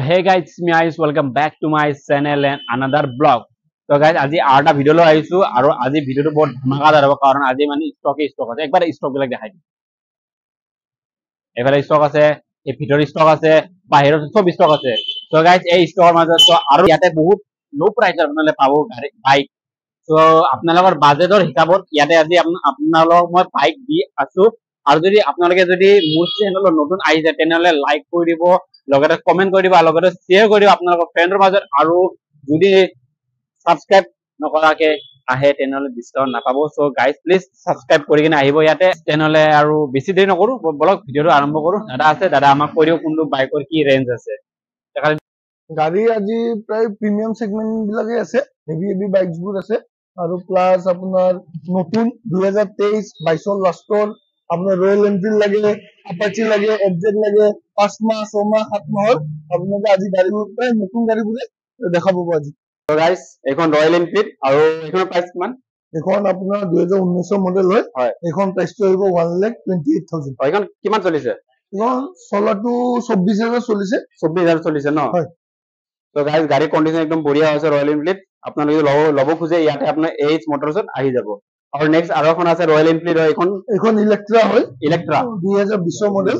Hey guys, it's me Ayush. Welcome back to my channel and another vlog. So guys, আজি আৰু এটা video লৈ আহিছো আৰু আজি ভিডিওটো বহুত ধমাকাদাৰ হ'ব কাৰণ আজি মানে ষ্টক আছে একবাৰ ষ্টক বিলাক দেখাই দিম এফালে ষ্টক আছে এই ভিতৰৰ ষ্টক আছে বাহিৰত সব ষ্টক আছে সো গাইজ এই ষ্টকৰ মাজত তো আৰু ইয়াতে বহুত লো প্ৰাইচৰ আপোনালোকে পাব বাইক সো আপোনালোকৰ বাজেটৰ হিচাপত ইয়াতে আজি আপোনালোকক মই বাইক দি আছো আৰু যদি আপোনালোকে যদি মোৰ চেনেলত নতুন আহিছে তেনেহলে লাইক কৰি দিব লগতে কমেন্ট কৰি দিব আৰু লগতে শ্বেয়াৰ কৰি দিব আপোনালোকৰ ফ্ৰেণ্ডৰ মাজত আৰু যদি সাবস্ক্ৰাইব নকৰাকে আহে তেনেহলে ডিসকাউন্ট নাপাব সো গাইজ প্লিজ সাবস্ক্ৰাইব কৰি কিনে আহিব ইয়াতে তেনেহলে আৰু বেছি দেৰি নকৰো বলক ভিডিওটো আৰম্ভ কৰো দাদা আমাক কৈও কোনটো বাইকৰ কি ৰেঞ্জ আছে গাড়ী আজি প্ৰায় প্ৰিমিয়াম সেগমেন্ট বিলাকে আছে হেভি বাইকস বোৰ আছে আৰু প্লাস আপোনাৰ নতুন 2023 22 লাষ্টৰ আপোনাৰ ৰয়েল এনফিল্ড লাগে আপাচি লাগে এফজেড লাগে 5 মাহ 6 মাহ 7 মাহৰ আপোনাক আজি গাড়ীবোৰ প্ৰায় নতুন গাড়ীবোৰে দেখা পাব আজি তো গাইজ এখন ৰয়েল এনফিল্ড আৰু এখনৰ প্ৰাইস কিমান এখন আপোনাৰ 2019 মডেল হয় এখন প্ৰাইসটো আহিব 1,28,000 এখন কিমান চলিছে এখন চলাটো 24000 চলিছে 24000 চলিছে ন হয় তো গাইজ গাড়ী কন্ডিশন একদম বঢ়িয়া আছে ৰয়েল এনফিল্ড আপোনালোকে লব খুজে ইয়াতে আপোনাৰ এইচ মোটৰছত আহি যাব আৰু নেক্সট আৰু এখন আছে ৰয়েল এনফিল্ড হয় এখন ইলেক্ট্ৰা হয় ইলেক্ট্ৰা 2020 মডেল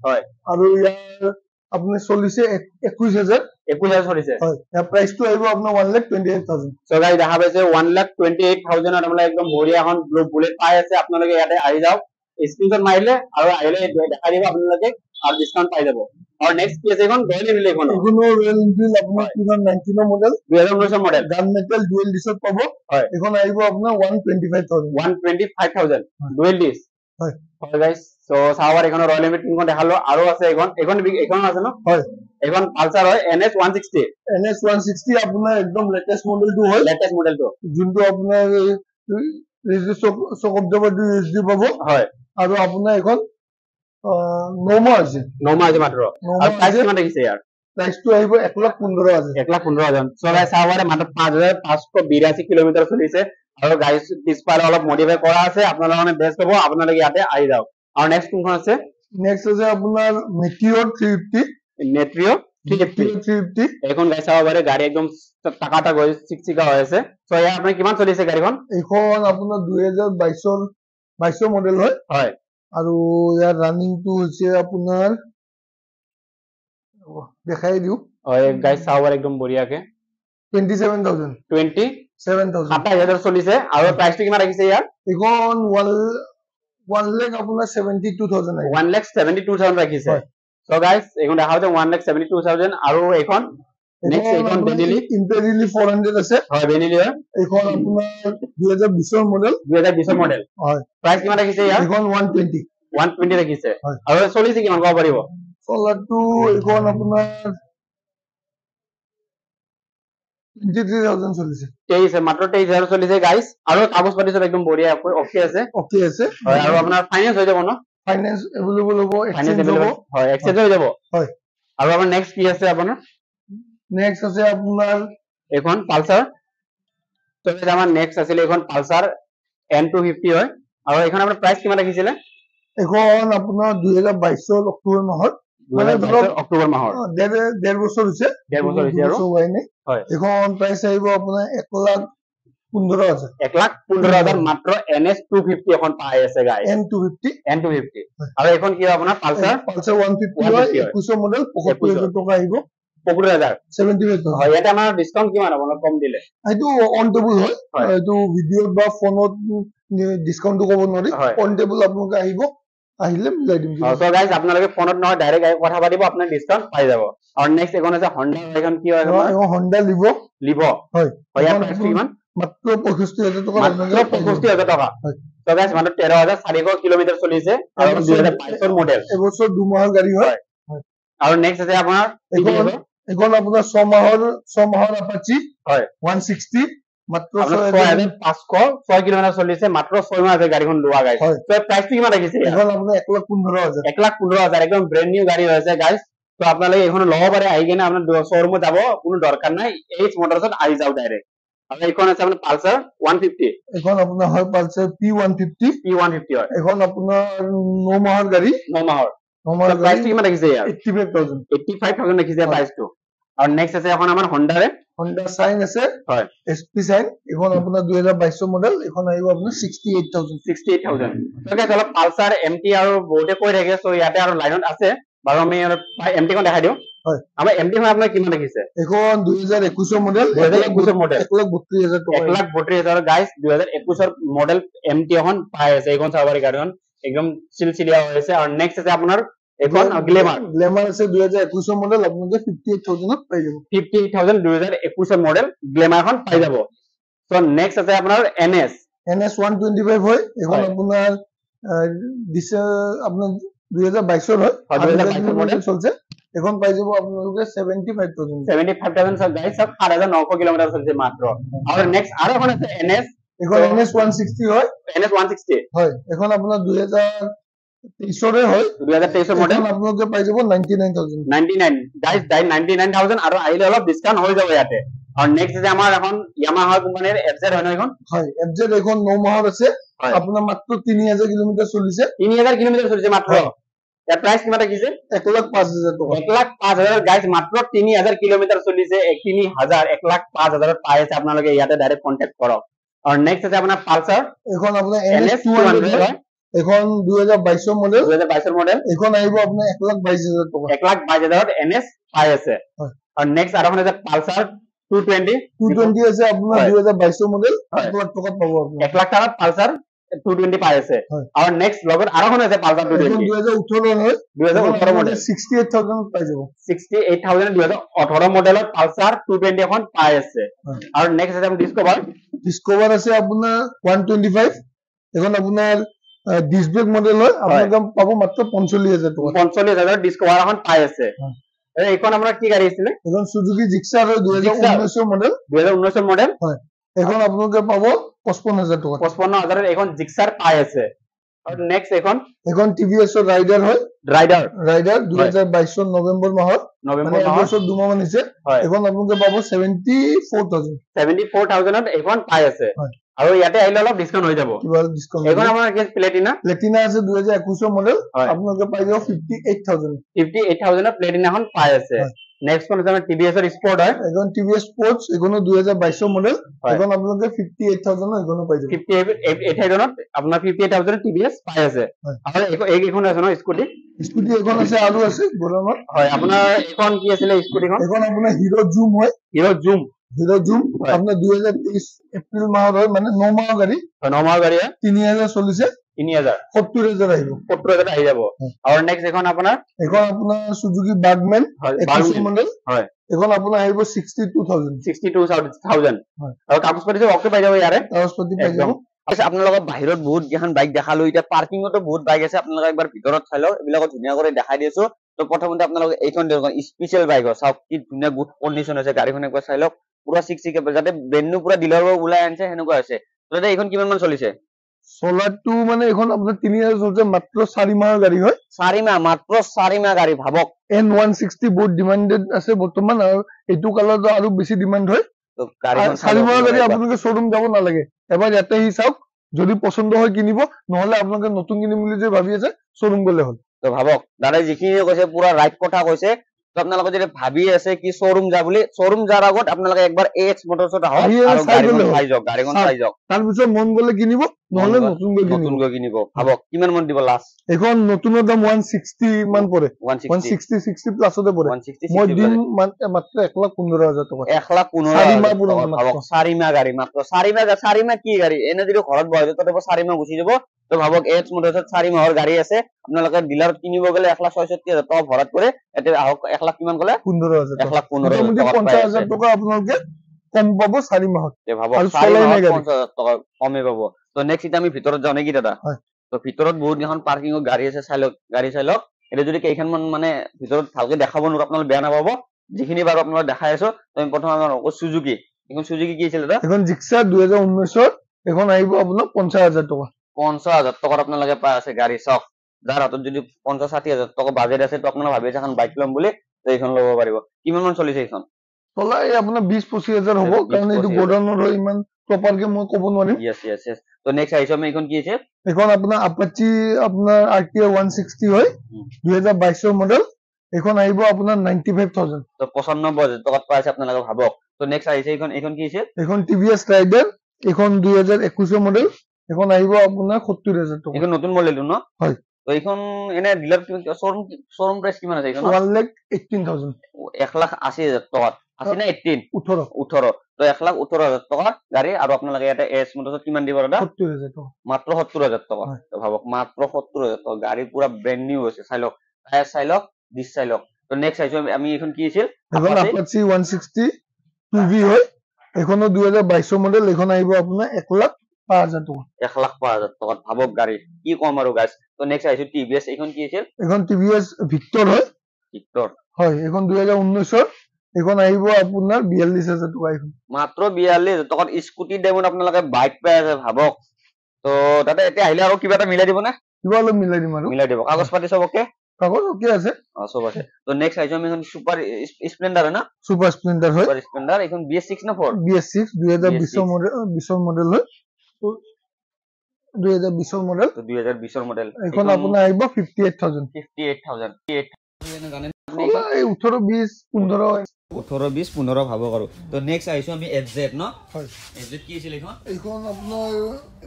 হয় আৰু ইয়াৰ আপুনি চলিছে 21000 চলিছে হয় ইয়াৰ প্ৰাইসটো আহিব আপোনাৰ 1,28,000 সো গাইজ দেখা পাইছে 1,28,000 আপোনালোকে একদম বঢ়িয়া এখন ব্লু বুলেট পাই আছে আপোনালোকে ইয়াতে আহি যাওক স্ক্ৰিনশ্বট মাৰিলে আৰু আহিলে দেখাই দিব আপোনালোকে আৰু ডিসকাউন্ট পাই যাব और नेक्स्ट কি আছে এখন ৰয়্যাল এনফিল্ড এখনো ৰয়্যাল এনফিল্ড আপোনাৰ 2019 model 2019 model gun metal dual ডিসত পাব হয় এখন আহিব আপোনাৰ 125,000 ডুয়েল ডিস হয় হয় গাইস সো সাওয়াৰ এখনো ৰয়্যাল এনফিল্ড কিনখন দেখালো আৰু আছে এখন আছে ন হয় এখন পালসাৰ হয় NS 160 আপোনাৰ একদম লেটেস্ট মডেলটো হয় লেটেস্ট মডেলটো যোনটো আপোনাৰ চকবজাবাদি USD পাব হয় আৰু আপোনাৰ এখন 9 মাহ আছে মাত্ৰ আৰু প্ৰাইস কিমান দেখিছে ইয়াৰ প্ৰাইসটো আহিব 1,15,000 1,15,000 সো গাইস সাওয়াৰে মাত্ৰ 5,582 কিলোমিটাৰ চলিছে আৰু গাইস পিছফালে অলপ মডিফাই কৰা আছে আপোনালোকে বেষ্ট হ'ব আপোনালোকে ইয়াতে আহি যাওক আৰু নেক্সট কোনখন আছে নেক্সট আছে আপোনাৰ মেটিঅৰ 350 নেট্ৰিও 350 এখন গাইস সাওয়াৰে গাড়ী একদম টাকাটা গৈ চিকচিকা হৈ আছে সো ইয়াৰ আপুনি কিমান চলিছে গাড়ীখন এখন আপোনাৰ 2022 মডেল হয় আৰু ইয়াৰ ৰানিংটো হৈছে আপোনাৰ দেখাই দিও হয় গাইস সাওয়াৰ একদম বঢ়িয়াকে 27,000 27000 চলিছে আৰু প্ৰাইসটো কিমান ৰাখিছে ইয়াৰ এখন 1 লাখ আপোনাৰ 72,000 1,72,000 ৰাখিছে সো গাইস এখন দেখা হৈছে 1,72,000 আৰু এখন নেক্সট এখন বেনিলি ইম্পেৰিয়েলি 400 আছে হয় বেনিলি হয় এখন আপোনাৰ 2020 মডেল হয় প্ৰাইস কিমান ৰাখিছে ইয়াৰ এখন 120 ৰাখিছে আৰু চলিছে কিমান ক'ব পাৰিব চলাটো এখন আপোনাৰ 23,000 চলিছে মাত্ৰ 23,000 চলিছে গাইস আৰু কাগজ পাতি সব একদম বঢ়িয়া অকে আছে হয় আৰু আপোনাৰ ফাইনান্স হৈ যাব ন ফাইনান্স এভেইলেবল হ'ব এক্সচেঞ্জ হ'ব হয় এক্সচেঞ্জ হৈ যাব হয় আৰু আপোনাৰ নেক্সট কি আছে আপোনাৰ নেক্সট আছে আপোনাৰ এখন পালসাৰ তো আমাৰ নেক্সট আছিল এখন পালসাৰ N250 হয় আৰু এখন আপোনাৰ প্ৰাইস কিমান ৰাখিছিল এখন আপোনাৰ 2022 অক্টোবৰ মাহত মানে ধৰক অক্টোবৰ মাহৰ ডেৰ বছৰ হৈছে আৰু হয় এখন প্ৰাইস আহিব আপোনাৰ 1,15,000 মাত্ৰ NS 250 এখন পাই আছে গাইস N250 আৰু এখন কি হয় আপোনাৰ পালসার 150 21 মডেল 75,000 টকা আহিব 75,000 হয় ইয়াতে আমাৰ ডিসকাউন্ট কিমান হ'ব কম দিলে এইটো অন টেবল হয় এইটো ভিডিঅ বা ফোনত ডিসকাউন্টটো ক'ব নোৱাৰি অন টেবল আপোনালোকে আহিলে মিলাই দিম সো গাইস আপোনালোকে ফোনত নহয় ডাইৰেক্ট কথা পাতিব আপোনাৰ ডিসকাউন্ট পাই যাব আৰু নেক্সট এখন আছে Honda এখন কি হয় Honda লিভ হয় ইয়াৰ প্ৰাইস কিমান মাত্ৰ 65,000 টকা সো গাইস মাত্ৰ 13,400 কিলোমিটাৰ চলিছে আৰু 2022 মডেল এবছৰ 2 মাহৰ গাড়ী হয় আৰু নেক্সট আছে আপোনাৰ এখন আপোনাৰ 6 মাহৰ আপাচি হয় 160 মাত্ৰ 6,506 কিলোমিটাৰ চলিছে মাত্ৰ 6 মাহ আছে গাড়ীখন লোৱা গাইস তো প্ৰাইসটো কিমান ৰাখিছে এখন আপোনাৰ 1,15,000 1,15,000 একদম ব্ৰ্যান্ড নিউ গাড়ী হৈছে গাইস তো আপোনালোকে এখন ল'ব পাৰে আহি কিনে আপোনাৰ শ্বৰুমত যাব কোনো দৰকাৰ নাই এইচ মোটৰছত আহি যাওক ডাইৰেক্ট আৰু এখন আছে আপোনাৰ পালসাৰ 150 এখন আপোনাৰ হয় পালসাৰ P150 হয় এখন আপোনাৰ 9 মাহৰ গাড়ী 9 মাহৰ নৰ্মাল প্ৰাইচটো কিমান ৰাখিছে ইয়াৰ 85,000 85,000 ৰাখিছে প্ৰাইচটো আৰু নেক্সট আছে এখন আমাৰ Honda Honda Shine আছে হয় SP Shine এখন আপোনাৰ 2022 মডেল এখন আহিব আপোনাৰ 68,000 68,000 তো গাইস অলপ পালসাৰ MT আৰু বহুতে কৈ থাকে সো ইয়াতে আৰু লাইনত আছে বাৰু আমি MT খন দেখাই দিও হয় আমাৰ MT খন আপোনাৰ কিমান ৰাখিছে এখন 2021 মডেল 2021 মডেল 1,32,000 টকা 1,32,000 গাইস 2021 মডেল MT এখন পাই আছে এইখন চাবাৰি গাড়ীখন একদম চিলচিলিয়া হৈ আছে আৰু নেক্সট আছে আপোনাৰ এখন গ্ল্যামার আছে 2021 মডেল আপোনালোকে 58,000 ত পাই যাব 58,000 2021 মডেল গ্ল্যামার খন পাই যাব সো নেক্সট আছে আপোনাৰ NS 125 হয় এখন আপোনাৰ দিছে আপোনাৰ 2022 হয় 2022 মডেল চলছে এখন পাই যাব আপোনালোকে 75,000 সব গাইস সব 8,900 কিলোমিটার চলছে মাত্র আৰু নেক্সট আৰু এখন আছে NS এখন NS 160 হয় NS 160 হয় এখন আপোনাৰ 2023 হয় 2023 মডেল আপোনালোকে পাই যাব 99,000 গাইস 99,000 আৰু আহিলে অলপ ডিসকাউন্ট হৈ যাব ইয়াতে আৰু নেক্সট আছে আমাৰ এখন Yamaha কোম্পানীৰ FZ হয় ন এখন হয় FZ এখন 9 মাহৰ আছে আপোনাৰ মাত্ৰ 3,000 কিলোমিটাৰ চলিছে 3,000 কিলোমিটাৰ চলিছে মাত্ৰ ইয়াৰ প্ৰাইস কিমান ৰাখিছে 1,05,000 টকা 1,05,000 গাইস মাত্ৰ 3,000 কিলোমিটাৰ চলিছে 1,05,000 পাই আছে আপোনালোকে ইয়াতে ডাইৰেক্ট কন্টাক্ট কৰক আৰু নেক্সট আছে আপোনাৰ পালসাৰ এখন আপোনাৰ NS 200 হয় এখন 2022 মডেল এখন আহিব আপোনাৰ 1,22,000 টকা 1,22,000 NS পাই আছে আৰু নেক্সট আৰু এখন আছে পালসাৰ 220 আছে আপোনাৰ 2022 মডেল 1 লাখ টকা পাব আপুনি 1 লাখ টাকাত পালসাৰ 220 পাই আছে আৰু নেক্সট লগত আৰু এখন আছে পালসাৰ 220 2018 হয় 2018 মডেল 68,000 পাই যাব 68,000 2018 মডেলত পালসাৰ 220 এখন পাই আছে আৰু নেক্সট আছে ডিস্কভাৰ আছে আপোনাৰ 125 এখন আপোনাৰ ডিস্ক ব্ৰেক মডেল হয় আপোনালোকে পাব মাত্ৰ 45,000 টকা 45,000 ডিস্কভাৰ এখন পাই আছে এইখন আপোনাৰ কি গাড়ী আছিল এখন সুজুকি জিক্সাৰ 2019 মডেল 2019 মডেল হয় এখন আপোনালোকে পাব 55,000 টকা 55,000 এখন জিক্সাৰ পাই আছে আৰু নেক্সট এখন TVS ৰাইডাৰ হয় ৰাইডাৰ 2022 নৱেম্বৰ মাহৰ বছৰ 2 মাহ মান হৈছে এখন আপোনালোকে পাব 74,000 এখন পাই আছে আৰু ইয়াতে আহিলে অলপ ডিসকাউন্ট হৈ যাব এখন আমাৰ কি প্লেটিনা আছে 2021 মডেল আপোনালোকে পাই যাব 58,000 প্লেটিনা এখন পাই আছে নেক্সট কোন আছে আমাৰ TVS এর স্পোর্ট হয় এখন TVS স্পোর্টস এখনো 2022 মডেল এখন আপোনালোকে 58,000 এখনো পাই যাব 58,000 আপোনাৰ 58,000 TVS পাই আছে আৰু এইখন আছে ন স্কুটি এখন আছে আৰু আছে গৰমত হয় আপোনাৰ এখন কি আছিল স্কুটিখন এখন আপোনাৰ হিৰো জুম হয় হিৰো জুম আপোনাৰ 2023 এপ্ৰিল মাহৰ হয় মানে 9 মাহৰ গাড়ী 3,000 চলিছে 70,000 আহিব 70,000 আহি যাব আৰু নেক্সট এখন আপোনাৰ সুজুকি বাগমেন 21 মডেল হয় এখন আপোনাৰ আহিব 62,000 আৰু কাগজ পাতি ওকে পাই যাব ইয়াৰে কাগজ পাতি পাই যাব আপোনালোকৰ বাহিৰত বহুত কেইখন বাইক দেখালো এতিয়া পাৰ্কিংতো বহুত বাইক আছে আপোনালোকে একবাৰ ভিতৰত চাই লওক এইবিলাক ধুনীয়া কৰি দেখাই দিছো তো প্ৰথমতে আপোনালোকে এইখন দেখুন স্পেশাল বাইক হয় চাওক কি ধুনীয়া গুড কন্ডিশন আছে গাড়ীখন একবাৰ চাই লওক পুৰা 6 কে যাতে ব্ৰেন্ড নিউ পুৰা ডিলাৰৰ পৰা ওলাই আনছে হেনেকুৱা আছে তো এইখন কিমান মান চলিছে সোলাৰটো মানে এখন আপোনাৰ 3,000 চলিছে মাত্ৰ 4 মাহৰ গাড়ী হয় 4 মাহ মাত্ৰ 4 মাহ গাড়ী ভাবক N160 বহুত ডিমান্ডেড আছে বৰ্তমান আৰু এইটো কালাৰটো আৰু বেছি ডিমান্ড হয় তো গাড়ীখন 4 মাহৰ গাড়ী আপোনালোকে শ্বৰুম যাব নালাগে এবাৰ ইয়াতে আহি চাওক যদি পছন্দ হয় কিনিব নহলে আপোনালোকে নতুন কিনিম বুলি যে ভাবি আছে শ্বৰুম গলে হ'ল তো ভাবক দাদা যিখিনি কৈছে পুৰা ৰাইট কথা কৈছে তো আপোনালোকে যদি ভাবি আছে কি শ্বৰুম যা বুলি শ্বৰুম যাৰ আগত আপোনালোকে একবাৰ AX মোটৰছত আহক আৰু গাড়ীখন চাই যাওক তাৰ পিছত মন গলে কিনিব নহলে নতুন কিনিব ভাবক কিমান মন দিব লাষ্ট এখন নতুনৰ দাম 160 মান পৰে 160 প্লাছতে পৰে মই দিন মাত্ৰ 1,15,000 টকা 1,15,000 4 মাহ গাড়ী মাত্ৰ 4 মাহ কি গাড়ী এনে যদি ঘৰত বহাই তো 4 মাহ গুচি যাব তো ভাবক AX মোটৰছত 4 মাহৰ গাড়ী আছে আপোনালোকে ডিলাৰত কিনিব গলে 1,66,000 টকা ভৰাত কৰে এতে আহক 1 লাখ কিমান কলে 15,000 1,15,000 টকা 50,000 টকা আপোনালোকে কম পাব 4 মাহত ভাবক 4 মাহত 50,000 টকা কমে পাব তো নেক্সট এটা আমি ভিতৰত যাও নেকি দাদা তো ভিতৰত বহুত এখন পাৰ্কিং গাড়ী আছে গাড়ী চাই লওক এটা যদি কেইখনমান মানে ভিতৰত ভালকে দেখাব নোৱাৰো আপোনালোকে বেয়া নাপাব যিখিনি বাৰু আপোনালোকে দেখাই আছো আমি প্ৰথম আমাৰ সুজুকি এখন সুজুকি কি আছিল দাদা এখন জিক্সাৰ 2019 এখন আহিব আপোনাৰ 50,000 টকা 50,000 টকাত আপোনালোকে পাই আছে গাড়ী চাওক যাৰ হাতত যদি 50-60,000 টকা বাজেট আছে তো আপোনালোকে ভাবি আছে এখন বাইক ল'ম বুলি তো এইখন ল'ব পাৰিব কিমান মান চলিছে এইখন চলাই আপোনাৰ 20-25,000 হ'ব কাৰণ এইটো গোডাউনৰ হয় ইমান প্ৰপাৰ কে মই ক'ব নোৱাৰিম। yes তো নেক্সট আহিছো আমি এখন কি আছে এখন আপোনাৰ Apache আপোনাৰ RTR 160 হয় 2022 মডেল। এখন আহিব আপোনাৰ 95,000। তো 95,000 টকাত পাইছে আপোনালোকে ভাবক। তো নেক্সট আহিছে এখন কি আছে এখন TVS Raider এখন 2021 মডেল। এখন আহিব আপোনাৰ 70,000 টকা। এখন নতুন মডেলটো ন? হয়। তো এখন এনে ডিলাৰ শোরুম প্রাইস কিমান আছে এখন? 1,18,000। 1,80,000 টকাত আছে না 18 18 তো 1,18,000 টকাত গাড়ী আৰু আপোনালোকে ইয়াতে এস মোটৰছত কিমান দিব দাদা? 70,000 টকা। মাত্ৰ 70,000 টকা। তো ভাবক মাত্ৰ 70,000 টকা গাড়ী পুৰা ব্ৰ্যান্ড নিউ হৈছে। চাই লওক টায়াৰ চাই লওক ডিস চাই লওক। তো নেক্সট আহিছো আমি এখন কি আছিল এখন Apache 160 2V হয়। এখনো 2022 মডেল। এখন আহিব আপোনাৰ 1,05,000 টকা। 1,05,000 টকাত ভাবক গাড়ী কি কম আৰু গাইস। তো নেক্সট আহিছো TVS এখন কি আছিল? এখন TVS Victor হয়। ভিক্টৰ হয় এখন 2019 এখন আহিব আপোনাৰ 42,000 টকা। এখন মাত্ৰ 42,000 টকাত স্কুটি ডেমন আপোনালোকে বাইক পাই আছে ভাবক। তো তাতে এতিয়া আহিলে আৰু কিবা এটা মিলাই দিব না? কিবা অলপ মিলাই দিম আৰু। মিলাই দিব কাগজ পাতি সব ওকে? কাগজ ওকে আছে। সব আছে। তো নেক্সট আহিছো আমি এখন সুপার স্প্লেন্ডার না? সুপার স্প্লেন্ডার হয়। সুপার স্প্লেন্ডার এখন BS6 না 4? BS6 2020 মডেল হয়। তো 2020 মডেল। তো 2020 মডেল। এখন আপোনাৰ আহিব 58,000। 58,000 জানেন আপনি? এই 18 20 15 18 20 15 ভাবক আৰু। তো নেক্সট আহিছো আমি FZ ন? হয়। FZ কি আছিল এখন? এখন আপোনাৰ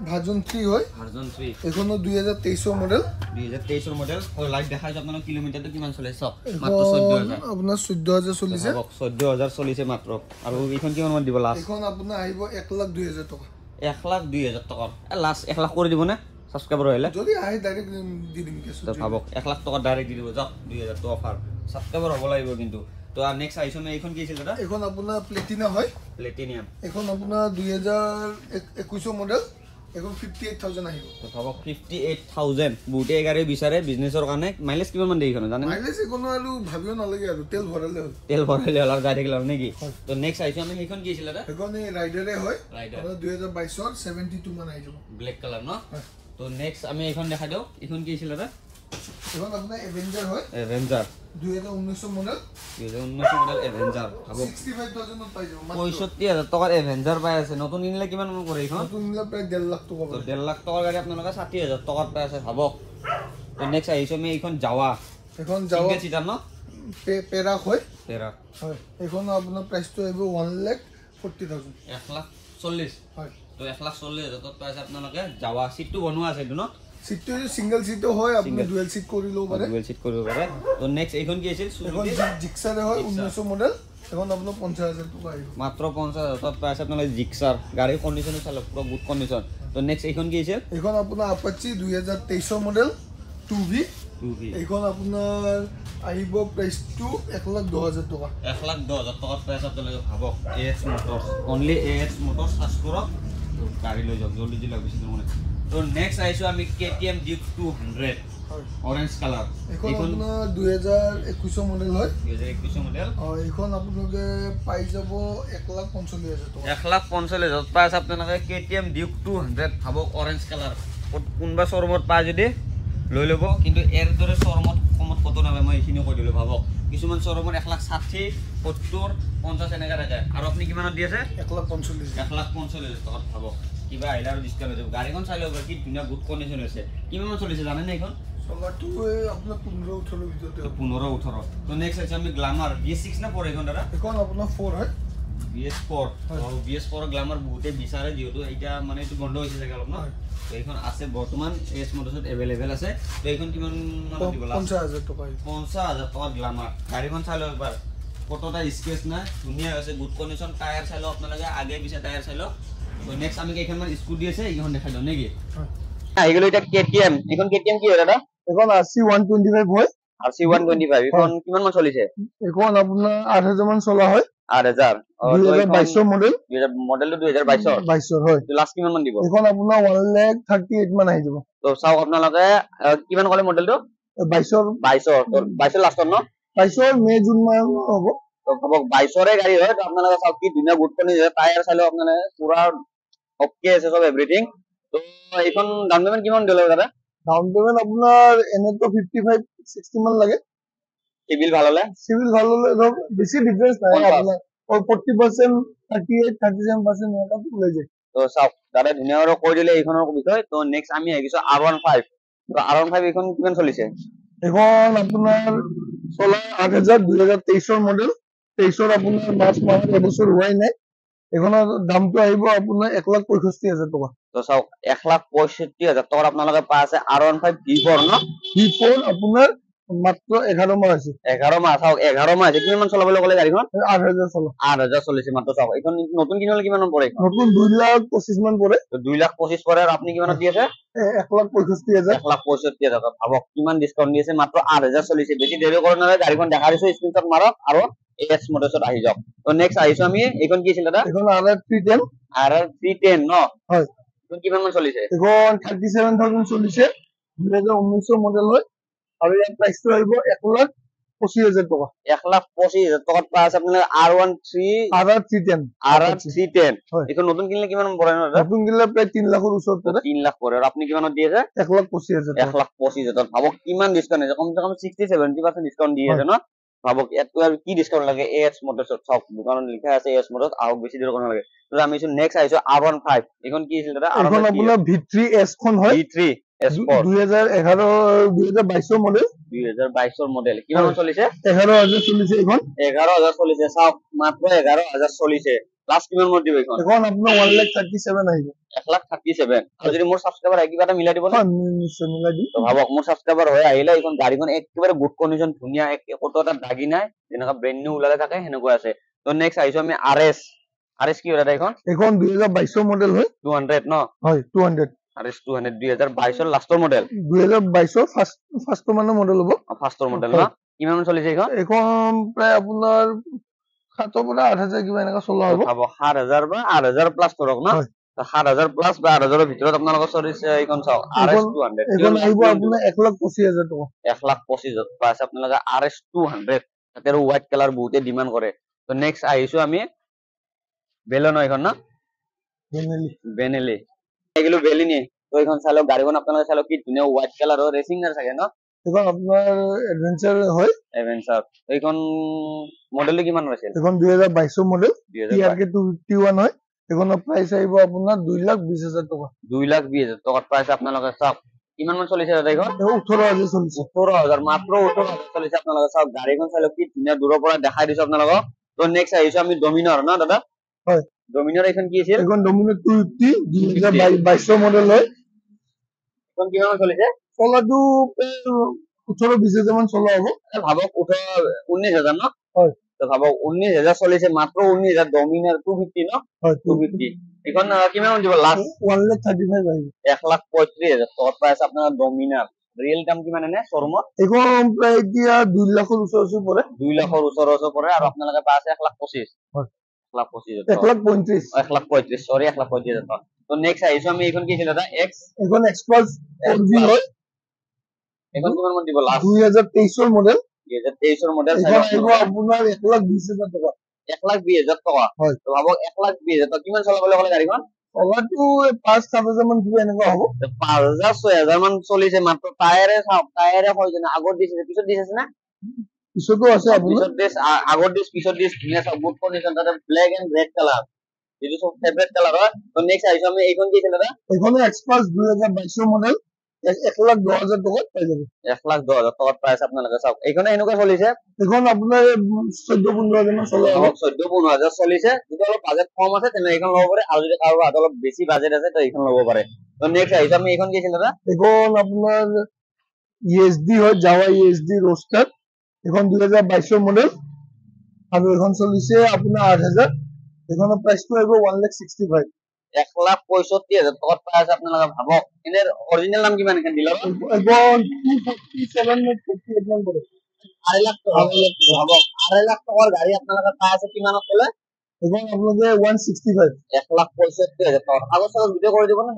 ভাৰ্জন 3 হয়। ভাৰ্জন 3 এখনো 2023 মডেল। 2023 মডেল। আৰু লাইভ দেখাইছো আপোনাক কিলোমিটাৰটো কিমান চলিছে চাওক মাত্ৰ 14,000। আপোনাৰ 14,000 চলিছে। ভাবক 14,000 চলিছে মাত্ৰ। আৰু এইখন কিমান মান দিব লাষ্ট? এখন আপোনাৰ আহিব 1,02,000 টকা। 1,02,000 টকা। লাষ্ট 1 লাখ কৰি দিব না সাবস্ক্রাইবার হইলে? যদি আহে ডাইরেক্ট দি দিম কেছ। তো ভাবক 1 লাখ টাকা ডাইরেক্ট দি দিব যাও 2,000 তো অফার সাবস্ক্রাইবার হ'ব লাগিব কিন্তু। তো আর নেক্সট আইছো আমি এখন কি আছিল দাদা? এখন আপোনাৰ প্লেটিনা হয়। প্লেটিনিয়াম। এখন আপোনাৰ 2021 মডেল। এখন 58,000 আহিব। তো ভাবক 58,000 বুটে গাড়ী বিচাৰে বিজনেছৰ কাৰণে মাইলেজ কিমান মান দেই এখন জানেন? মাইলেজ কোনো আৰু ভাবিও নালাগে আৰু তেল ভৰালে হ'ল। তেল ভৰালে হ'ল আৰু যাই থাকিলে হ'ল নেকি? তো নেক্সট আইছো আমি এখন কি আছিল দাদা? এখন এই ৰাইডাৰে হয়। ৰাইডাৰ 2022 72 মান আহি যাব। ব্ল্যাক কালার ন? তো নেক্সট আমি এখন দেখা দাও এখন কি আছিল দাদা? এখন আপোনাৰ এভেঞ্জার হয়। Avenger 2019 model. 2019 মডেল এভেঞ্জার ভাবক 65,000 ত পাই যাব। 65,000 টাকার এভেঞ্জার পাই আছে। নতুন কিনলে কিমান মান পৰে এখন? নতুন নিলে প্ৰায় 1.5 লাখ টকা। তো 1.5 লাখ টাকাৰ গাড়ী আপোনালোকে 60,000 টাকাত পাই আছে ভাবক। তো নেক্সট আহিছো আমি এইখন জাৱা। এখন জাৱা সিঙ্গেল সিটাৰ ন? পেৰাক হয়। পেৰাক হয়। এখন আপোনাৰ প্ৰাইসটো আহিব 1,40,000। 1,40,000 হয়। তো 1,40,000 টাকাত পাই আছে আপোনালোকে জাৱা। সিটটো বনোৱা আছে এইটো ন? সিটটো সিঙ্গেল সিটও হয় আপুনি ডুৱেল সিট কৰি লব পাৰে। ডুৱেল সিট কৰিব পাৰে। তো নেক্সট এইখন কি আছিল? এখন জিক্সাৰ হয় 19 মডেল। এখন আপোনাৰ 50,000 টকা আহিব। মাত্ৰ 50,000 টাকাত পাই আছে আপোনালোকে জিক্সাৰ। গাড়ীৰ কন্ডিশন চালক পুৰা গুড কন্ডিশন। তো নেক্সট এইখন কি আছিল? এখন আপোনাৰ Apache 2023 মডেল 2V। এইখন আপোনাৰ আহিব প্ৰাইসটো 1,10,000 টকা। 1,10,000 টকাত পাই আছে আপোনালোকে ভাবক। AX মোটৰছ অনলি AX মোটৰছ সাৰ্চ কৰক গাড়ী লৈ যাওক জলদি জলদি বেছি দূৰ মানে। তো নেক্সট আইছো আমি KTM Duke 200 অৰেঞ্জ কালাৰ। এখন আপোনাৰ 2021 মডেল হয়। 2021 মডেল। এইখন আপোনালোকে পাই যাব 1,45,000 টকা। 1,45,000 পাই আছে আপোনালোকে KTM Duke 200 ভাবক অরেঞ্জ কালার। কোনবা শোরুমত পাই যদি লৈ লব কিন্তু এর দৰে শোরুমত কমত কত নাবে মই এইখিনি কৈ দিলো ভাবক। কিছুমান শোরুমত 1,60,000 70 50 এনেকা থাকে আৰু আপুনি কিমানত দি আছে? 1,45,000। 1,45,000 টকাত ভাবক। কিবা আহিলে আৰু ডিসকাউন্ট হৈ যাব। গাড়ীখন চাই লওক কি ধুনীয়া গুড কন্ডিশন হৈছে। কিমান মান চলিছে জানেন এইখন? চলাটো আপোনাৰ 15-18 ভিতৰতে 15-18। তো নেক্সট আছে আমি গ্ল্যামাৰ BS6 না 4 এখন দাদা? এখন আপোনাৰ 4 হয়। BS4 আৰু BS4 গ্ল্যামাৰ বহুতে বিচাৰে যেহেতু এটা মানে এইটো বন্ধ হৈছে জায়গা অলপ ন। তো এইখন আছে বৰ্তমান এস মোটৰছত এভেইলেবল আছে। তো এইখন কিমান মান দিব লাষ্ট? 50,000 টকা। 50,000 টকা গ্ল্যামার। গাড়ীখন চাই লওক একবাৰ। কতটা স্কেচ নাই ধুনীয়া আছে গুড কন্ডিশন। টায়ার চাই লওক আপোনালোকে আগে পিছে টায়ার চাই লওক। তো নেক্সট আমি কেইখনমান স্কুটি আছে এইখন দেখাই দিওঁ নেকি? আহি গ'লো এটা KTM। এইখন KTM কি হয় দাদা? এখন RC 125 হয়। RC 125 এখন কিমান মান চলিছে? এখন আপোনাৰ 8,000 মান চলা হয়। 8,000 2022 মডেল। মডেলটো 2022 22 হয়। লাষ্ট কিমান মান দিব? এখন আপোনাৰ 1,38,000 মান আহি যাব। তো চাওক আপোনালোকে কিমান ক'লে মডেলটো? 22 লাষ্টত ন? 22 মে জুন মান হ'ব। তো ভাবক 22ৰে গাড়ী হয়। তো আপোনালোকে চাওক কি ধুনীয়া গুড কন্ডিশন। টায়াৰ চাই লওক আপোনালোকে পুৰা ওকে আছে সব এভৰিথিং। তো এইখন ডাউন পেমেন্ট কিমান দিলে দাদা? ডাউন পেমেন্ট আপোনাৰ এনেতো 55-60 মান লাগে। সিভিল ভাল হলে ধৰক বেছি ডিফাৰেন্স নাই আপোনাৰ 40% 38 37% এনেকা ওলাই যায়। তো চাওক দাদা ধুনীয়াকৈ কৈ দিলে এইখনৰ বিষয়। তো নেক্সট আমি আহিছো R15। তো R15 এইখন কিমান চলিছে? এখন আপোনাৰ চলা 8,000 2023 মডেল 23 আপোনাৰ মাৰ্চ মাহত এবছৰ হোৱাই নাই এখনৰ দামটো আহিব আপোনাৰ 1,65,000 টকা তো চাওক 1,65,000 টকাত আপোনালোকে পাই আছে R15 V4 ন V4 আপোনাৰ মাত্ৰ 11 মাহ আছে 11 মাহ চাওক 11 মাহ আছে কিমান চলাবলৈ ক'লে গাড়ীখন 8,000 চলা 8,000 চলিছে মাত্ৰ চাওক এইখন নতুন কিনলে কিমান পৰে নতুন 2,25,000 মান পৰে তো 2,25,000 পৰে আৰু আপুনি কিমানত দি আছে 1,65,000 1,65,000 টকা ভাবক কিমান ডিসকাউন্ট দি আছে মাত্ৰ 8,000 চলিছে বেছি দেৰি কৰা নাই গাড়ীখন দেখা দিছো স্ক্ৰিনশ্বট মাৰক আৰু AS মটৰছত আহি যাওক তো নেক্সট আহিছো আমি এইখন কি আছিল দাদা এখন RR310 RR310 ন হয় এইখন কিমান মান চলিছে এখন 37,000 চলিছে 2019 মডেল হয় আৰু ইয়াৰ প্ৰাইচটো আহিব 1,25,000 টকা 1,25,000 টকাত পাই আছে আপোনাৰ RR310 RR310 হয় এইখন নতুন কিনলে কিমান পৰে ন দাদা নতুন কিনলে প্ৰায় 3 লাখৰ ওচৰত পৰে 3 লাখ পৰে আৰু আপুনি কিমানত দি আছে 1,25,000 টকা 1,25,000 ভাবক কিমান ডিসকাউন্ট আছে কমসে কম 60-70% ডিসকাউন্ট দি আছে ন ভাবক ইয়াত আৰু কি ডিসকাউন্ট লাগে AS মটৰছত চাওক দোকানত লিখা আছে AS মটৰছ আহক বেছি দেৰি কৰা লাগে তো আমি নেক্সট আহিছো R15 এইখন কি আছিল দাদা এখন আপোনাৰ V3S খন হয় V3 S4 2022 মডেল 2022 মডেল কিমান চলিছে 11,000 চলিছে এখন 11,000 চলিছে চাওক মাত্ৰ 11,000 চলিছে লাষ্ট কিমান মত দিব এইখন এখন আপোনাৰ 1,37,000 আহিব 1,37,000 আৰু যদি মোৰ সাবস্ক্ৰাইবাৰ হয় কিবা এটা মিলাই দিব না নিশ্চয় মিলাই দিম তো ভাবক মোৰ সাবস্ক্ৰাইবাৰ হৈ আহিলে এইখন গাড়ীখন একেবাৰে গুড কন্ডিশন ধুনীয়া একোটা এটা দাগি নাই যেনেকা ব্ৰেণ্ড নিউ ওলালে থাকে হেনেকুৱা আছে তো নেক্সট আহিছো আমি RS কি হয় দাদা এখন 2022 মডেল হয় 200 ন হয় 200 RS 200 2022 লাষ্টৰ মডেল 2022 ফাৰ্ষ্ট মানৰ মডেল হ'ব ফাৰ্ষ্টৰ মডেল ন কিমান মান চলিছে এখন প্ৰায় আপোনাৰ 7,000 পৰা 8,000 কিবা এনেকা চলা হ'ব ভাবক 7,000 বা 8,000 প্লাস ধৰক না 7,000 প্লাস বা 8,000 ৰ ভিতৰত আপোনালোকৰ চলিছে এইখন চাওক RS 200 এখন আহিব আপোনাৰ 1,25,000 টকা 1,25,000 পাইছে আপোনালোকে RS 200 তাতে আৰু হোৱাইট কালাৰ বহুতে ডিমান্ড কৰে তো নেক্সট আহিছো আমি বেলনো এখন না বেনেলি এগুলো বেলিনি তো এখন চালো গাড়ীখন আপোনালোকে চালো কি ধুনীয়া হোৱাইট কালাৰৰ ৰেচিং থাকে ন এখন আপোনাৰ এডভেঞ্চাৰ হয় এডভেঞ্চাৰ এইখন মডেলটো কিমান আছিল এখন 2022 মডেল TRK 251 হয় এখনৰ প্ৰাইস আহিব আপোনাৰ 2,20,000 টকা 2,20,000 টকাত পাইছে আপোনালোকে চাওক কিমান মান চলিছে দাদা এইখন 18,000 চলিছে 18,000 মাত্ৰ 18,000 চলিছে আপোনালোকে চাওক গাড়ীখন চালো কি ধুনীয়া দূৰৰ পৰা দেখাই দিছো আপোনালোকক তো নেক্সট আহিছো আমি ডমিনাৰ না দাদা হয় ডমিনাৰ এইখন কি আছিল এখন ডমিনাৰ 250 2022 মডেল হয় এখন কিমান মান চলিছে চলাটো 18-20,000 মান চলা হ'ব ভাবক 19,000 ন হয় তো ভাবক 19,000 চলিছে মাত্ৰ 19,000 ডমিনাৰ 250 ন হয় 250 এখন কিমান মান দিব লাষ্ট 1,35,000 আহিব 1,35,000 টকাত পাইছে আপোনাৰ ডমিনাৰ ৰিয়েল দাম কিমান এনে শ্বৰুমত এখন প্ৰায় এতিয়া 2 লাখৰ ওচৰ পৰে 2 লাখৰ ওচৰ পৰে আৰু আপোনালোকে পাইছে 1,25,000 হয় 1,25,000 1,35,000 সৰি 1,35,000 টকা তো নেক্সট আহিছো আমি এইখন কি আছিল দাদা এখন এক্সপাল্স 4G হয় এখন কিমান মান দিব লাষ্ট 2023 মডেল 2023 মডেল এখন আহিব আপোনাৰ 1,20,000 টকা 1,20,000 টকা হয় তো ভাবক 1,20,000 টকা কিমান চলাবলৈ ক'লে গাড়ীখন চলাটো 5,000 মান কিবা এনেকুৱা হ'ব 5,000-6,000 মান চলিছে মাত্ৰ টায়াৰে চাওক টায়াৰে হয় যেনে আগৰ দিছে পিছত দিছে না পিছতো আছে আপোনাৰ আগৰ দিছ পিছত দিছ ধুনীয়া চাওক গুড কন্ডিশন তাতে ব্ল্যাক এন্ড ৰেড কালাৰ যেটো সব ফেভাৰিট কালাৰ হয় তো নেক্সট আহিছো আমি এইখন কি আছিল দাদা এইখনে এক্সপাল্স 2022 মডেল 1,10,000 টকাত পাই যাব 1,10,000 টকাত পাইছে আপোনালোকে চাওক এইখনে এনেকুৱা চলিছে এখন আপোনাৰ 14-15,000 মান চলা হ'ব 14-15,000 চলিছে যদি অলপ বাজেট কম আছে তেনে এইখন ল'ব পাৰে আৰু যদি কাৰোবাৰ হাতত অলপ বেছি বাজেট আছে তো এইখন ল'ব পাৰে তো নেক্সট আহিছো আমি এইখন কি আছিল দাদা এখন আপোনাৰ ESD হয় জাৱা ESD ৰোস্টাৰ এখন 2022 মডেল আৰু এখন চলিছে আপোনাৰ 8,000 এখনৰ প্ৰাইসটো আহিব 1,65,000 1,65,000 টকাত পাই আছে আপোনালোকে ভাবক এনে অৰিজিনাল নাম কিমান এখন ডিলাৰ এখন 247 নে 48 মান পৰে 2.5 লাখ টকা ভাবক 2.5 লাখ টকাৰ গাড়ী আপোনালোকে পাই আছে কিমানত ক'লে এখন আপোনালোকে 165 1,65,000 টকা আগৰ সাল ভিডিও কৰি দিব না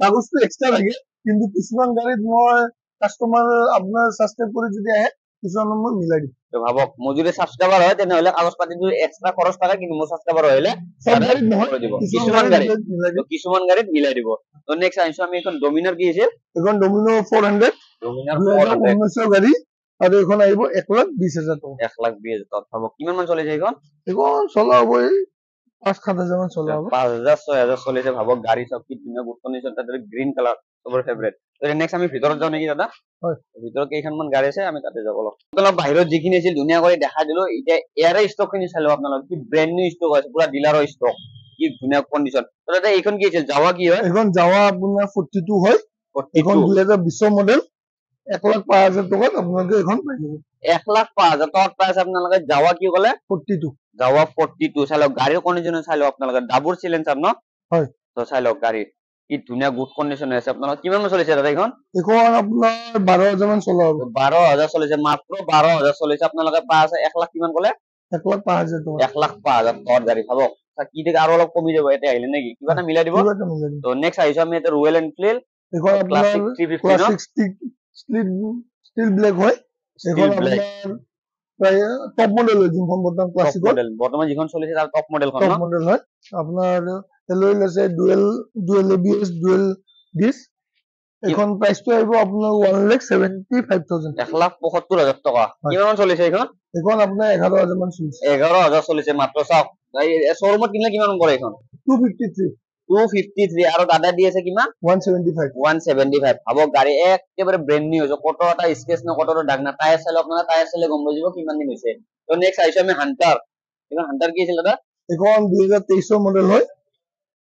কাগজটো এক্সট্ৰা লাগে কিন্তু কিছুমান গাড়ীত মই কাস্টমাৰ আপোনাৰ সাবস্ক্ৰাইব কৰি যদি আহে কিছুমান মই মিলাই দিম তো ভাবক মোৰ যদি সাবস্ক্ৰাইবাৰ হয় তেনেহলে কাগজ পাতিটো এক্সট্ৰা খৰচ থাকে কিন্তু মোৰ সাবস্ক্ৰাইবাৰ হইলে সব গাড়ীত নহয় কিছুমান গাড়ীত মিলাই দিব তো নেক্সট আহিছো আমি এখন ডমিনাৰ কি আছে এখন ডমিনো 400 ডমিনাৰ 2019 গাড়ী আৰু এখন আহিব 1,20,000 টকা 1,20,000 টকা ভাবক কিমান মান চলিছে এখন চলা হ'ব 5,000 মান চলা হ'ব 5,000 6,000 চলিছে ভাবক গাড়ী সব কি ধুনীয়া গুড কণ্ডিশ্যন তাতে গ্ৰীণ কালাৰ সবৰ ফেভৰেট তো নেক্সট আমি ভিতৰত যাওঁ নেকি দাদা হয় ভিতৰত কেইখনমান গাড়ী আছে আমি তাতে যাব অলপ আপোনালোক বাহিৰত যিখিনি আছিল ধুনীয়া কৰি দেখাই দিলো এতিয়া ইয়াৰে ষ্টক খিনি চাই লও আপোনালোক কি ব্ৰেণ্ড নিউ ষ্টক আছে পুৰা ডিলাৰৰ ষ্টক কি ধুনীয়া কণ্ডিশ্যন তো দাদা এইখন কি আছিল জাৱা কি হয় এখন জাৱা আপোনাৰ 42 হয় এখন 2020 মডেল 1,05,000 টকাত আপোনালোকে এখন পাই যাব 1,05,000 টকাত পাইছে আপোনালোকে জাৱা কি ক'লে 42 জাৱা 42 চাই লওক গাড়ীৰ কণ্ডিশ্যন চাই লওক আপোনালোকে ডাবুল চিলিণ্ডাৰ ন হয় তো চাই লওক গাড়ী কি ধুনীয়া গুড কণ্ডিশ্যন আছে আপোনালোক কিমান মান চলিছে দাদা এইখন এখন আপোনাৰ 12,000 মান চলা হ'ব 12,000 চলিছে মাত্ৰ 12,000 চলিছে আপোনালোকে পাই আছে 1 লাখ কিমান ক'লে 1,05,000 টকা 1,05,000 টকাৰ গাড়ী ভাবক কি থেকে আৰু অলপ কমি যাব ইয়াতে আহিলে নেকি কিবা এটা মিলাই দিব তো নেক্সট আহিছো আমি এটা ৰয়েল এনফিল্ড এখন ক্লাছিক 350 ষ্টিল ব্লেক হয় এখন আপোনাৰ প্ৰায় টপ মডেল হয় যোনখন বৰ্তমান ক্লাছিক মডেল বৰ্তমান যিখন চলিছে তাৰ টপ মডেলখন টপ মডেল হয় আপোনাৰ এলয়েল আছে ডুৱেল এবিএছ ডুৱেল ডিস এখন প্ৰাইচটো আহিব আপোনাৰ 1,75,000 1,75,000 টকা কিমান চলিছে এইখন এখন আপোনাৰ 11,000 মান চলিছে 11,000 চলিছে মাত্ৰ চাওক শ্বৰুমত কিনলে কিমান পৰে এইখন 253 আৰু দাদা দি আছে কিমান 175 ভাবক গাড়ী একেবাৰে ব্ৰেণ্ড নিউ হৈছে কত এটা স্কেচ না কত এটা দাগ না টায়াৰ চালে আপোনাৰ টায়াৰ চালে গম পাই যাব কিমান দিন হৈছে তো নেক্সট আহিছো আমি হান্টাৰ এখন হান্টাৰ কি আছিল দাদা এখন 2023 মডেল হয়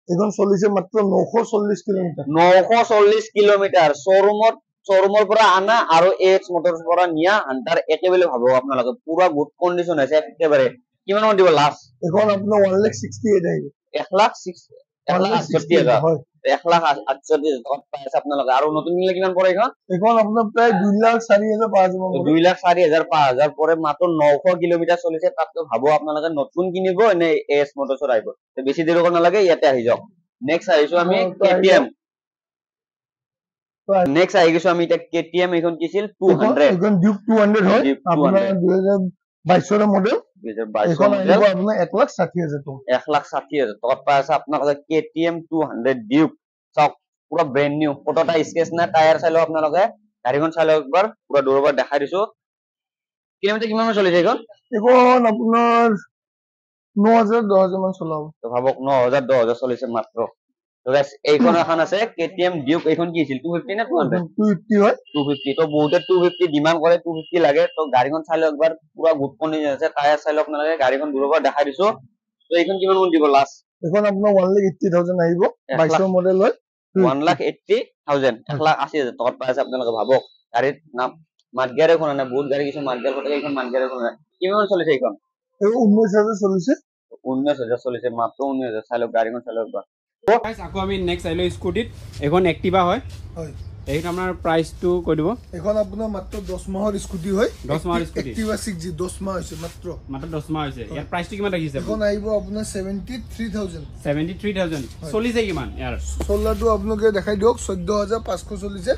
এখন চলিছে মাত্ৰ 940 কিলোমিটাৰ 940 কিলোমিটাৰ শ্বৰুমৰ পৰা আনা আৰু এক্স মটৰছ পৰা নিয়া হান্টাৰ একেবাৰে ভাবক আপোনালোকে পুৰা গুড কণ্ডিশ্যন আছে একেবাৰে কিমান মান দিব লাষ্ট এখন আপোনাৰ 1,68,000 আহিব 1,68,000 হয় 1,68,000 টকাত পাইছে আপোনালোকে আৰু নতুন কিনলে কিমান পৰে এখন আপোনাৰ প্ৰায় 2,04,000 পাঁচ যাব 2,04,000 5,000 পৰে মাত্ৰ 900 কিলোমিটাৰ চলিছে তাততো ভাবো আপোনালোকে নতুন কিনিব নে এছ মটৰছৰ আহিব বেছি দেৰি কৰিব নালাগে ইয়াতে আহি যাওক নেক্সট আহিছো আমি কেটিএম নেক্সট আহি গৈছো আমি এটা কেটিএম এখন কিছিল 200 এখন ডিউক 200 হয় আপোনাৰ 2022 মডেল 2022 মডেল আপোনাৰ 1,60,000 টকা 1,60,000 টকাত পাই আছে আপোনালোকে কেটিএম 200 ডিউক চাওক পুৰা ব্ৰেণ্ড নিউ ফটোটা স্কেচ না টায়াৰ চাইলো আপোনালোকে গাড়ীখন চাইলো একবাৰ পুৰা দূৰৰ পৰা দেখাই দিছো কিলোমিটাৰ কিমান চলিছে এখন আপোনাৰ 9,000 10,000 মান চলাব তো ভাবক 9,000 10,000 চলিছে মাত্ৰ তো গাইস এইখন এখন আছে কেটিএম ডিউক এইখন কি আছিল 250 না 250 হয় 250 তো বহুতে 250 ডিমান্ড কৰে 250 লাগে তো গাড়ীখন চাইলো একবাৰ পুৰা গুড কণ্ডিশ্যন আছে টায়াৰ চাইলো আপোনালোকে গাড়ীখন দূৰৰ পৰা দেখাই দিছো তো এইখন কিমান মান দিব লাষ্ট এখন আপোনাৰ 1,80,000 আহিব 22 মডেল হয় 1,80,000 1,80,000 টকাত পাইছে আপোনালোকে ভাবক গাড়ীৰ নাম মাৰ্গেৰে এখন না বহুত গাড়ী কিছু মাৰ্গেৰ কথা এইখন মাৰ্গেৰে এখন কিমান চলিছে এইখন 19,000 চলিছে 19,000 চলিছে মাত্ৰ 19,000 চাইলো গাড়ীখন চাইলো একবাৰ গাইস আকৌ আমি নেক্সট আইলো স্কুটিত এখন এক্টিভা হয় হয় এইখন আপোনাৰ প্ৰাইসটো কৈ দিব এখন আপোনাৰ মাত্ৰ 10 মাহৰ স্কুটি হয় 10 মাহৰ স্কুটি এক্টিভা 6G 10 মাহ হৈছে মাত্ৰ 10 মাহ হৈছে ইয়াৰ প্ৰাইসটো কিমান ৰাখিছে এখন আহিব আপোনাৰ 73,000 চলিছে কিমান ইয়াৰ চলাটো আপোনালোকে দেখাই দিয়ক 14,500 চলিছে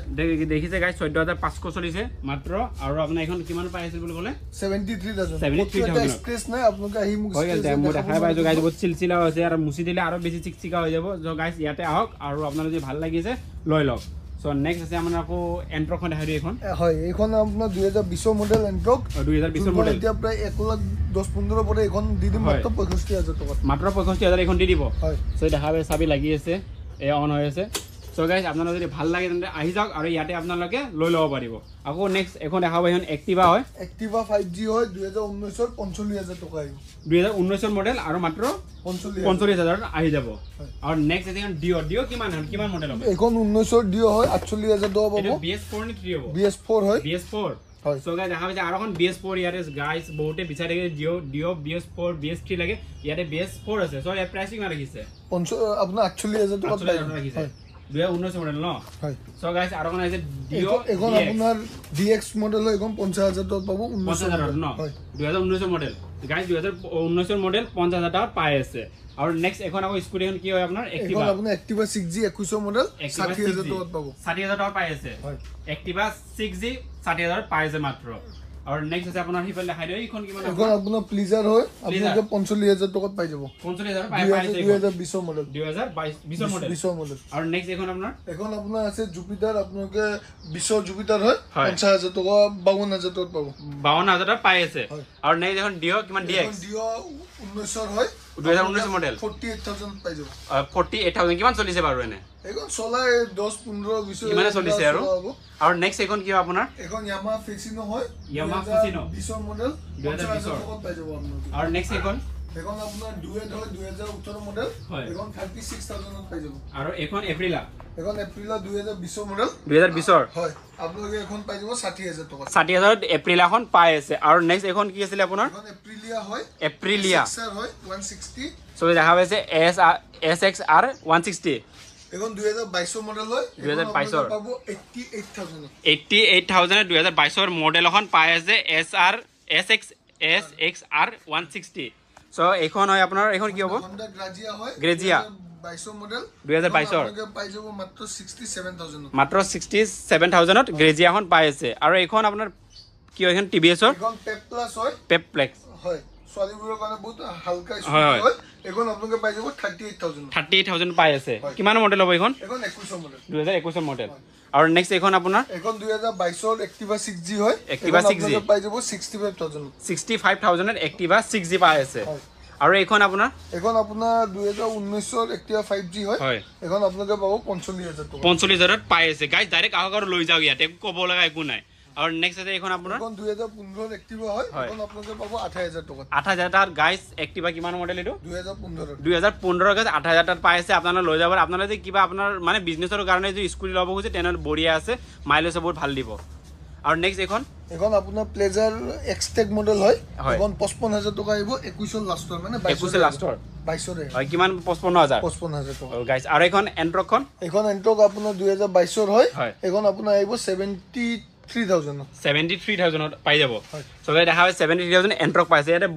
দেখিছে গাইস 14,500 চলিছে মাত্ৰ আৰু আপোনাৰ এখন কিমান পাই আছিল বুলি ক'লে 73,000 স্ক্ৰেচ নাই আপোনালোকে আহি মোক হৈ গ'ল মই দেখাই পাইছো গাইস বহুত চিলচিলা হৈছে আৰু মুছি দিলে আৰু বেছি চিকচিকা হৈ যাব সো গাইস ইয়াতে আহক আৰু আপোনালোকে যদি ভাল লাগিছে লৈ লওক সো নেক্সট আছে আমাৰ আকৌ এন্ট্ৰখন দেখাই দিও এখন হয় এইখন আপোনাৰ 2020 মডেল এন্ট্ৰক 2020 মডেল এতিয়া প্ৰায় 1,10,15 পৰে এখন দি দিম মাত্ৰ 65,000 টকা মাত্ৰ 65,000 এখন দি দিব হয় সো দেখাবে চাবি লাগি আছে এ অন হৈ আছে সো গাইস আপোনালোকে যদি ভাল লাগে তেন্তে আহি যাওক আৰু ইয়াতে আপোনালোকে লৈ ল'ব পাৰিব আকৌ নেক্সট এখন দেখাব এখন এক্টিভা হয় এক্টিভা 5G হয় 2019 ৰ 45,000 টকা আহিব 2019 ৰ মডেল আৰু মাত্ৰ 45,000 আহি যাব আৰু নেক্সট এখন ডিও কিমান মডেল হ'ব এখন 19 ৰ ডিও হয় 48,000 টকা পাব এটা BS4 নে 3 হ'ব BS4 হয় BS4 হয় সো গাইস দেখা পাইছে আৰু এখন BS4 ইয়াতে গাইস বহুতে বিচাৰি থাকে ডিও BS4 BS3 লাগে ইয়াতে BS4 আছে সো ইয়াৰ প্ৰাইস কিমান ৰাখিছে আপোনাৰ 48,000 টকা ৰাখিছে 2019 মডেল ন হয় সো গাইস আৰু কোন আছে ডিও এখন আপোনাৰ DX মডেল হয় এখন 50,000 টকা পাব 50,000 ন 2019 মডেল গাইস 2019 মডেল 50,000 টাকা পাই আছে আৰু নেক্সট এখন আকৌ স্কুটি এখন কি হয় আপোনাৰ এক্টিভা এখন আপোনাৰ এক্টিভা 6G 21 মডেল 60,000 টকা পাব 60,000 টাকা পাই আছে হয় এক্টিভা 6G 60,000 পাই আছে মাত্ৰ আৰু নেক্সট আছে আপোনাৰ হিফালে দেখাই দিও এইখন কিমান এখন আপোনাৰ প্লিজাৰ হয় আপোনালোকে 45,000 টকাত পাই যাব 45,000 পাই আছে 2020 মডেল 2020 মডেল 20 মডেল আৰু নেক্সট এখন আপোনাৰ আছে জুপিটাৰ আপোনালোকে 20 জুপিটাৰ হয় 50,000 টকা 52,000 টকাত পাব 52,000 টাকা পাই আছে আৰু নেক্সট এখন ডিও কিমান DX ডিও 19 ৰ হয় 2019 মডেল 48,000 পাই যাব 48,000 কিমান চলিছে বাৰু এনে এখন চলাই 10 15 20 ইমানে চলিছে আৰু নেক্সট এখন কি আপোনাৰ এখন Yamaha Facino হয় Yamaha Facino 20 মডেল 2020 পাই যাব আপোনালোকে আৰু নেক্সট এখন আপোনাৰ ডুয়েট হয় 2018 মডেল এখন 36000 পাই যাব আৰু এখন এপ্ৰিলা এখন এপ্ৰিলা 2020 মডেল 2020 হয় আপোনালোকে এখন পাই যাব 60000 টকা 60000 এপ্ৰিলাখন পাই আছে আৰু নেক্সট এখন কি আছিল আপোনাৰ এখন এপ্ৰিলিয়া হয় এপ্ৰিলিয়া হয় 160 সো দেখা পাইছে SXR 160 এখন 2022 মডেল হয় 2022 পাব 88000 88000 2022 মডেল এখন পাই আছে SXR 160 সো এখন হয় আপোনাৰ এখন কি হ'ব Honda Grazia হয় Grazia 2022 মডেল 2022 আপোনালোকে পাই যাব মাত্ৰ 67000 মাত্ৰ 67000 ত গ্ৰেজিয়াখন পাই আছে আৰু এখন আপোনাৰ কি হয় এখন TVS ৰ এখন পেপ প্লাস হয় পেপপ্লেক্স হয় ছোৱালীবোৰৰ কাৰণে বহুত হালকা হয়, স্কুটি হয় এখন আপোনালোকে পাই যাব 38000 38000 পাই আছে কিমান মডেল হ'ব এখন এখন 21 মডেল 2021 মডেল আৰু নেক্সট এখন আপোনাৰ এখন 2022 ৰ Activa 6G হয় Activa 6G আপোনালোকে পাই যাব 65000 65000 ত Activa 6G পাই আছে আৰু এখন আপোনাৰ এখন আপোনাৰ 2019 ৰ Activa 5G হয় এখন আপোনালোকে পাব 45000 টকা 45000 ত পাই আছে গাইজ ডাইৰেক্ট আহক আৰু লৈ যাওক ইয়াতে ক'ব লগা একো নাই আৰু নেক্সট আছে এখন আপোনাৰ এখন 2015 ৰ Activa হয় এখন আপোনালোকে পাব 8000 টকা 8000 টাৰ গাইজ Activa কিমান মডেল এইটো 2015 2015 গাইজ 8000 টাত পাই আছে আপোনালোকে লৈ যাব আপোনালোকে যদি কিবা আপোনাৰ মানে বিজনেছৰ কাৰণে যদি স্কুটি ল'ব খুজে তেনে বঢ়িয়া আছে মাইলেজ বহুত ভাল দিব আৰু নেক্সট এখন আপোনাৰ প্লেজাৰ এক্সটেক মডেল হয় এখন 55000 টকা আহিব 21 লাষ্টৰ মানে 21 লাষ্টৰ 22 হয় কিমান 55000 টকা গাইজ আৰু এখন এন্ট্ৰকখন এখন এন্ট্ৰক আপোনাৰ 2022 ৰ হয় এখন আপোনাৰ আহিব 73000 ত পাই যাব সো দেখা হয় 73000 এন্ট্ৰক পাইছে ইয়াতে